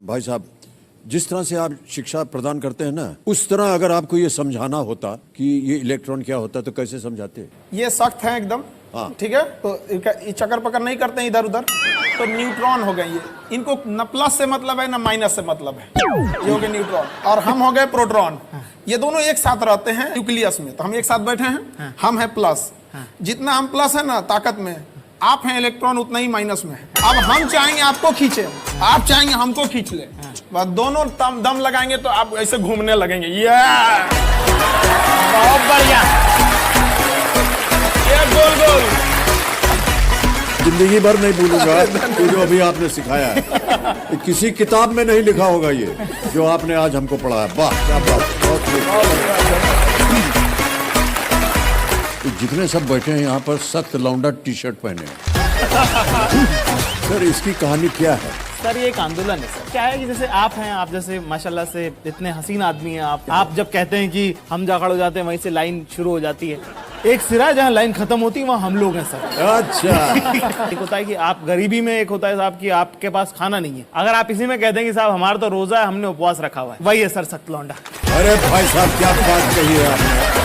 भाई साहब, जिस तरह से आप शिक्षा प्रदान करते हैं ना, उस तरह अगर आपको ये समझाना होता कि ये इलेक्ट्रॉन क्या होता है तो कैसे समझाते? ये सख्त है एकदम। हाँ। ठीक है, तो ये चक्कर पकड़ नहीं करते हैं इधर उधर। तो न्यूट्रॉन हो गए ये, इनको न प्लस से मतलब है न माइनस से मतलब है। ये हो गए न्यूट्रॉन और हम हो गए प्रोटॉन। ये दोनों एक साथ रहते हैं न्यूक्लियस में, तो हम एक साथ बैठे हैं। हम है प्लस, जितना हम प्लस है ना ताकत में, आप हैं इलेक्ट्रॉन उतना ही माइनस में है। अब हम चाहेंगे आपको खींचे, आप चाहेंगे हमको खींच ले, बस दोनों दम लगाएंगे तो आप ऐसे घूमने लगेंगे। ये बहुत बढ़िया, ये गोल गोल जिंदगी भर नहीं भूलूंगा कि जो अभी आपने सिखाया है। किसी किताब में नहीं लिखा होगा ये जो आपने आज हमको पढ़ाया। वाह क्या बात, बहुत जितने सब बैठे हैं यहाँ पर सख्त लौंडा टी शर्ट पहने हैं। सर इसकी कहानी क्या है? सर ये एक आंदोलन है सर। क्या है कि जैसे आप हैं, आप जैसे माशाल्लाह से इतने हसीन आदमी हैं आप जब कहते हैं कि हम जा खड़े हो जाते हैं वहीं से लाइन शुरू हो जाती है। एक सिरा जहाँ लाइन खत्म होती है वहाँ हम लोग हैं सर। अच्छा। एक होता है कि आप गरीबी में, एक होता है साहब कि आपके पास खाना नहीं है। अगर आप इसी में कहते हैं कि साहब हमारा तो रोजा है, हमने उपवास रखा हुआ है, वही है सर सख्त लौंडा। अरे भाई साहब क्या बात कही है आपने।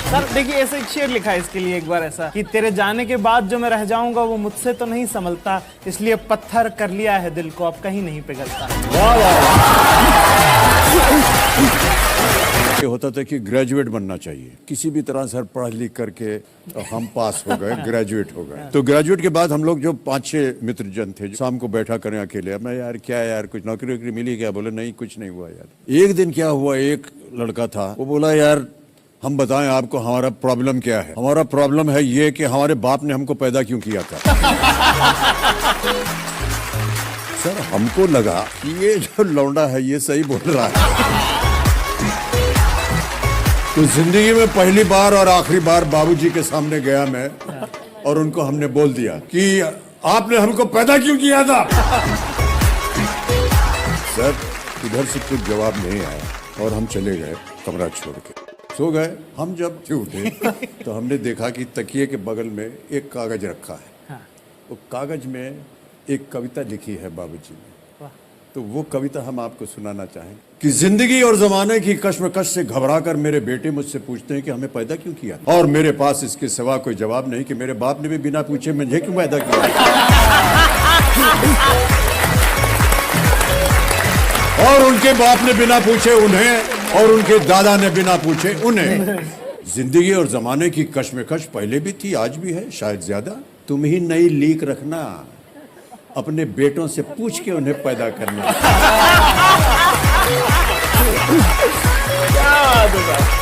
सर देखिए ऐसे एक शेर लिखा है इसके लिए एक बार ऐसा कि तेरे जाने के बाद जो मैं रह जाऊंगा वो मुझसे तो नहीं संभलता, इसलिए पत्थर कर लिया है दिल को, अब कहीं नहीं पिघलता। ये होता था कि ग्रेजुएट बनना चाहिए किसी भी तरह से, पढ़ लिख करके तो हम पास हो गए, ग्रेजुएट हो गए। तो ग्रेजुएट के बाद हम लोग जो 5-6 मित्र जन थे, शाम को बैठा करें अकेले, मैं यार क्या यार कुछ नौकरी वोकरी मिली क्या? बोले नहीं कुछ नहीं हुआ यार। एक दिन क्या हुआ, एक लड़का था वो बोला यार हम बताएं आपको हमारा प्रॉब्लम क्या है। हमारा प्रॉब्लम है ये कि हमारे बाप ने हमको पैदा क्यों किया था। सर हमको लगा कि ये जो लौंडा है ये सही बोल रहा है। तो जिंदगी में पहली बार और आखिरी बार बाबूजी के सामने गया मैं और उनको हमने बोल दिया कि आपने हमको पैदा क्यों किया था। सर इधर से कुछ जवाब नहीं आया और हम चले गए कमरा छोड़ के, सो गए। हम जब उठे तो हमने देखा कि तकिए के बगल में एक कागज रखा है। वो कागज में एक कविता लिखी है बाबूजी ने। तो वो कविता हम आपको सुनाना चाहें कि जिंदगी और जमाने की कश्मकश से घबराकर मेरे बेटे मुझसे पूछते हैं कि हमें पैदा क्यों किया, और मेरे पास इसके सिवा कोई जवाब नहीं कि मेरे बाप ने भी बिना पूछे मुझे क्यों पैदा किया। और उनके बाप ने बिना पूछे उन्हें, और उनके दादा ने बिना पूछे उन्हें। जिंदगी और जमाने की कश्मकश पहले भी थी, आज भी है, शायद ज्यादा। तुम ही नई लीक रखना, अपने बेटों से पूछ के उन्हें पैदा करना। क्या बात है।